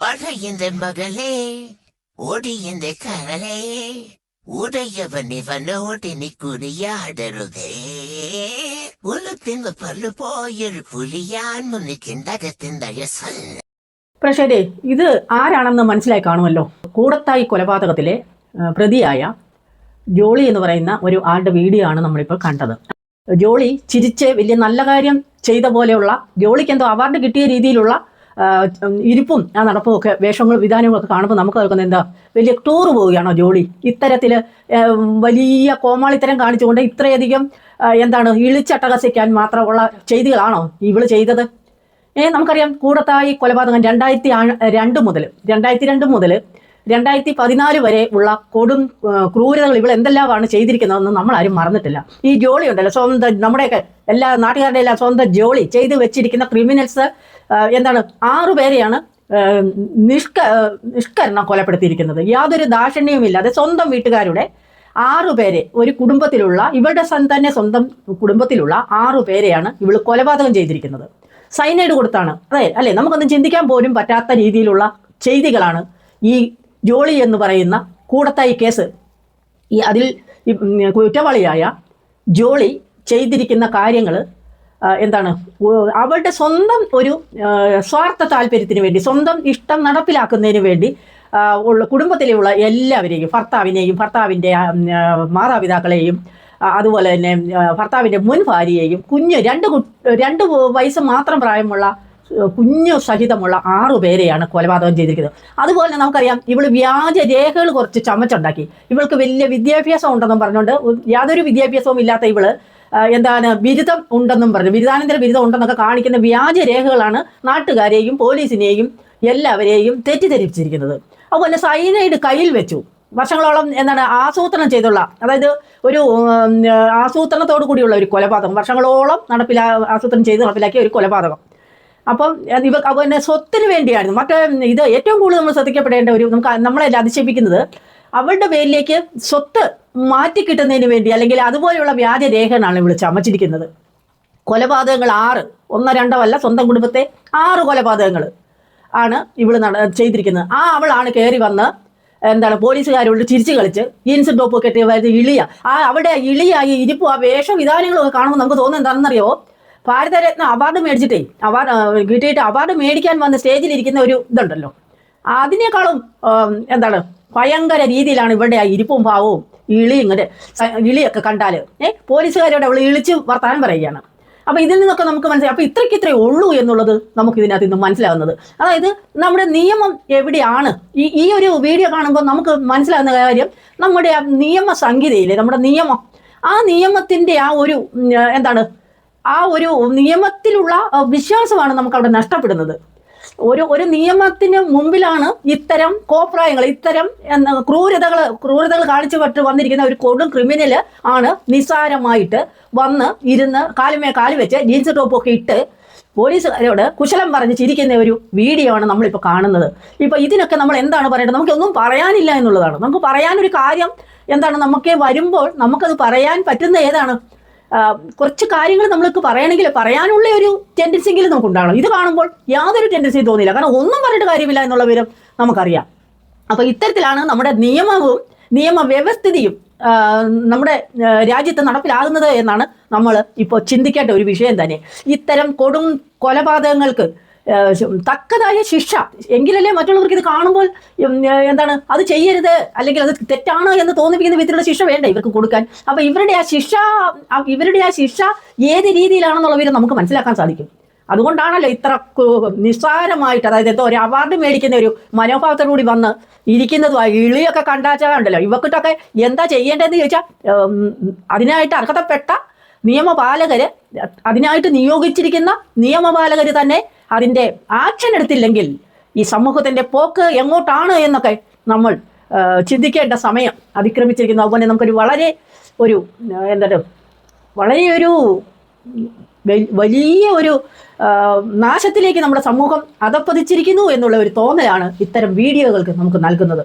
அடையந்த மகளே ஓடியந்த கரளே உடையவன் இவனோடு நீ குறியாடருதே ഉലത്തിന്ന് പല്ലു പോയൊരു പുലിയാൻ മുന്നിക്കിണ്ടകത്തിന്തഴ പ്രേക്ഷകരെ, ഇത് ആരാണെന്ന് മനസ്സിലായി കാണുമല്ലോ. കൂടത്തായി കൊലപാതകത്തിലെ പ്രതിയായ ജോളി എന്ന് പറയുന്ന ഒരു ആളുടെ വീഡിയോ ആണ് നമ്മളിപ്പോൾ കണ്ടത്. ജോളി ചിരിച്ച് വലിയ നല്ല കാര്യം ചെയ്ത പോലെയുള്ള, ജോളിക്ക് എന്തോ അവാർഡ് കിട്ടിയ രീതിയിലുള്ള ഇരിപ്പും ആ നടപ്പും ഒക്കെ വേഷങ്ങളും വിധാനങ്ങളും ഒക്കെ കാണുമ്പോൾ നമുക്ക് കേൾക്കുന്നത് എന്താ, വലിയ ടൂർ പോവുകയാണോ ജോളി? ഇത്തരത്തിൽ വലിയ കോമാളിത്തരം കാണിച്ചുകൊണ്ട് ഇത്രയധികം ഇളിച്ചട്ടഹസിക്കാൻ മാത്രമുള്ള ചെയ്തികളാണോ ഇവള് ചെയ്തത്? നമുക്കറിയാം, കൂടത്തായി കൊലപാതകം 2002 മുതൽ 2014 വരെ ഉള്ള കൊടും ക്രൂരതകൾ ഇവൾ എന്തെല്ലാമാണ് ചെയ്തിരിക്കുന്നതെന്ന് നമ്മളാരും മറന്നിട്ടില്ല. ഈ ജോളി ഉണ്ടല്ലോ, സ്വന്തം നമ്മുടെയൊക്കെ എല്ലാ നാട്ടുകാരുടെ എല്ലാം സ്വന്തം ജോളി ചെയ്ത് വെച്ചിരിക്കുന്ന ക്രിമിനൽസ് 6 പേരെയാണ് നിഷ്കരണം കൊലപ്പെടുത്തിയിരിക്കുന്നത്. യാതൊരു ദാക്ഷിണ്യവുമില്ലാതെ സ്വന്തം വീട്ടുകാരുടെ 6 പേരെ, ഒരു കുടുംബത്തിലുള്ള ഇവളുടെ തന്നെ സ്വന്തം കുടുംബത്തിലുള്ള 6 പേരെയാണ് ഇവൾ കൊലപാതകം ചെയ്തിരിക്കുന്നത്. സൈനൈഡ് കൊടുത്താണ്. അല്ലേ, നമുക്കൊന്നും ചിന്തിക്കാൻ പോലും പറ്റാത്ത രീതിയിലുള്ള ചെയ്തികളാണ് ഈ ജോളി എന്ന് പറയുന്ന കൂടത്തായി കേസ്. അതിൽ കുറ്റവാളിയായ ജോളി ചെയ്തിരിക്കുന്ന കാര്യങ്ങൾ അവളുടെ സ്വന്തം ഒരു സ്വാർത്ഥ താല്പര്യത്തിന് വേണ്ടി, സ്വന്തം ഇഷ്ടം നടപ്പിലാക്കുന്നതിന് വേണ്ടി ഉള്ള കുടുംബത്തിലുള്ള എല്ലാവരെയും, ഭർത്താവിൻ്റെ മാതാപിതാക്കളെയും, അതുപോലെ തന്നെ ഭർത്താവിൻ്റെ മുൻ ഭാര്യയെയും, കുഞ്ഞ് 2 വയസ്സ് മാത്രം പ്രായമുള്ള കുഞ്ഞു സഹിതമുള്ള 6 പേരെയാണ് കൊലപാതകം ചെയ്തിരിക്കുന്നത്. അതുപോലെ തന്നെ നമുക്കറിയാം, ഇവൾ വ്യാജ രേഖകൾ കുറച്ച് ചമച്ചുണ്ടാക്കി. ഇവൾക്ക് വലിയ വിദ്യാഭ്യാസം ഉണ്ടെന്നും പറഞ്ഞുകൊണ്ട്, യാതൊരു വിദ്യാഭ്യാസവും ഇല്ലാത്ത ഇവള് ബിരുദം ഉണ്ടെന്നും പറഞ്ഞു, ബിരുദാനന്തര ബിരുദം ഉണ്ടെന്നൊക്കെ കാണിക്കുന്ന വ്യാജ രേഖകളാണ് നാട്ടുകാരെയും പോലീസിനെയും എല്ലാവരെയും തെറ്റിദ്ധരിപ്പിച്ചിരിക്കുന്നത്. അതുപോലെ സൈനൈഡ് കയ്യിൽ വെച്ചു വർഷങ്ങളോളം ആസൂത്രണം ചെയ്തുള്ള, അതായത് ഒരു ആസൂത്രണത്തോടു കൂടിയുള്ള ഒരു കൊലപാതകം, വർഷങ്ങളോളം ആസൂത്രണം ചെയ്ത് നടപ്പിലാക്കിയ ഒരു കൊലപാതകം. അപ്പം അതുപോലെ സ്വത്തിന് വേണ്ടിയായിരുന്നു. ഇത് ഏറ്റവും കൂടുതൽ നമ്മൾ ശ്രദ്ധിക്കപ്പെടേണ്ട നമ്മളെ അതിശയിപ്പിക്കുന്നത്, അവളുടെ പേരിലേക്ക് സ്വത്ത് മാറ്റിക്കിട്ടുന്നതിന് വേണ്ടി, അല്ലെങ്കിൽ അതുപോലെയുള്ള വ്യാജ രേഖകളാണ് ഇവൾ ചമച്ചിരിക്കുന്നത്. കൊലപാതകങ്ങൾ 6, 1 2 അല്ല, സ്വന്തം കുടുംബത്തെ 6 കൊലപാതകങ്ങൾ ആണ് ഇവൾ ചെയ്തിരിക്കുന്നത്. അവളാണ് കയറി വന്ന് പോലീസുകാരോട് ചിരിച്ചു കളിച്ച് ജീൻസും ടോപ്പ് കെട്ടി ഇളിയ, അവിടെ ഇളിയായി ഇരിപ്പും ആ വേഷവിധാനങ്ങളും ഒക്കെ കാണുമ്പോൾ നമുക്ക് തോന്നുന്നത് എന്താണെന്നറിയോ, ഭാരതരത്ന അവാർഡ് മേടിച്ചിട്ടേ കിട്ടിയിട്ട് അവാർഡ് മേടിക്കാൻ വന്ന് സ്റ്റേജിലിരിക്കുന്ന ഒരു ഇതുണ്ടല്ലോ, അതിനേക്കാളും ഭയങ്കര രീതിയിലാണ് ഇവരുടെ ആ ഇരിപ്പും ഭാവവും ഇളിയൊക്കെ കണ്ടാൽ പോലീസുകാരോട് അവൾ ഇളിച്ച് വർത്താനം പറയുകയാണ്. അപ്പോൾ ഇതിൽ നിന്നൊക്കെ നമുക്ക് മനസ്സിലായി, അപ്പോൾ ഇത്രയ്ക്ക് ഉള്ളൂ എന്നുള്ളത് നമുക്ക് ഇതിനകത്ത് നിന്ന് മനസ്സിലാകുന്നത്. അതായത് നമ്മുടെ നിയമം എവിടെയാണ്, ഈ ഒരു വീഡിയോ കാണുമ്പോൾ നമുക്ക് മനസ്സിലാകുന്ന കാര്യം, നമ്മുടെ ആ നിയമ സംഹിതയിലെ നമ്മുടെ നിയമം, ആ നിയമത്തിൻ്റെ ആ ഒരു നിയമത്തിലുള്ള വിശ്വാസമാണ് നമുക്ക് അവിടെ നഷ്ടപ്പെടുന്നത്. ഒരു നിയമത്തിന് മുമ്പിലാണ് ഇത്തരം കോപ്രായങ്ങൾ, ഇത്തരം ക്രൂരതകൾ കാണിച്ചു വന്നിരിക്കുന്ന ഒരു കൊടും ക്രിമിനൽ ആണ് നിസ്സാരമായിട്ട് വന്ന് ഇരുന്ന് കാലുമേ കാല് വെച്ച് ജീൻസ് ടോപ്പൊക്കെ ഇട്ട് പോലീസുകാരോട് കുശലം പറഞ്ഞ് ചിരിക്കുന്ന ഒരു വീഡിയോ ആണ് നമ്മളിപ്പോൾ കാണുന്നത്. ഇപ്പോൾ ഇതിനൊക്കെ നമ്മൾ എന്താണ് പറയേണ്ടത്? നമുക്കൊന്നും പറയാനില്ല എന്നുള്ളതാണ്. നമുക്ക് പറയാനൊരു കാര്യം നമുക്ക് വരുമ്പോൾ നമുക്കത് പറയാൻ പറ്റുന്ന ഏതാണ്? കുറച്ച് കാര്യങ്ങൾ നമ്മൾക്ക് പറയണമെങ്കിൽ പറയാനുള്ള ഒരു ടെൻഡൻസിയെങ്കിലും നമുക്ക് ഉണ്ടാകണം. ഇത് കാണുമ്പോൾ യാതൊരു ടെൻഡൻസിയും തോന്നില്ല, കാരണം ഒന്നും പറഞ്ഞിട്ട് കാര്യമില്ല എന്നുള്ള വിവരം നമുക്കറിയാം. അപ്പോൾ ഇത്തരത്തിലാണ് നമ്മുടെ നിയമവും നിയമവ്യവസ്ഥിതിയും നമ്മുടെ രാജ്യത്ത് നടപ്പിലാകുന്നത് എന്നാണ് നമ്മൾ ഇപ്പോൾ ചിന്തിക്കേണ്ട ഒരു വിഷയം തന്നെ. ഇത്തരം കൊടും കൊലപാതകങ്ങൾക്ക് തക്കതായ ശിക്ഷ എങ്കിലല്ലേ മറ്റുള്ളവർക്ക് ഇത് കാണുമ്പോൾ അത് ചെയ്യരുത്, അല്ലെങ്കിൽ അത് തെറ്റാണ് എന്ന് തോന്നിപ്പിക്കുന്ന വിധത്തിലുള്ള ശിക്ഷ വേണ്ട ഇവർക്ക് കൊടുക്കാൻ. അപ്പോൾ ഇവരുടെ ആ ശിക്ഷ ഏത് രീതിയിലാണെന്നുള്ളവരെ നമുക്ക് മനസ്സിലാക്കാൻ സാധിക്കും. അതുകൊണ്ടാണല്ലോ ഇത്ര നിസ്സാരമായിട്ട്, അതായത് ഒരു അവാർഡ് മേടിക്കുന്ന ഒരു മനോഭാവത്തോടുകൂടി വന്ന് ഇരിക്കുന്നതുമായി ഇളിയൊക്കെ കണ്ടാച്ചാണ്ടല്ലോ. ഇവക്കിട്ടൊക്കെ എന്താ ചെയ്യേണ്ടതെന്ന് ചോദിച്ചാൽ, അതിനായിട്ട് അർഹതപ്പെട്ട നിയമപാലകര്, അതിനായിട്ട് നിയോഗിച്ചിരിക്കുന്ന നിയമപാലകർ തന്നെ അതിൻ്റെ ആക്ഷൻ എടുത്തില്ലെങ്കിൽ ഈ സമൂഹത്തിൻ്റെ പോക്ക് എങ്ങോട്ടാണ് എന്നൊക്കെ നമ്മൾ ചിന്തിക്കേണ്ട സമയം അതിക്രമിച്ചിരിക്കുന്നു. അതുപോലെ നമുക്കൊരു വലിയ ഒരു നാശത്തിലേക്ക് നമ്മുടെ സമൂഹം അധപ്പതിച്ചിരിക്കുന്നു എന്നുള്ള ഒരു തോന്നലാണ് ഇത്തരം വീഡിയോകൾക്ക് നമുക്ക് നൽകുന്നത്.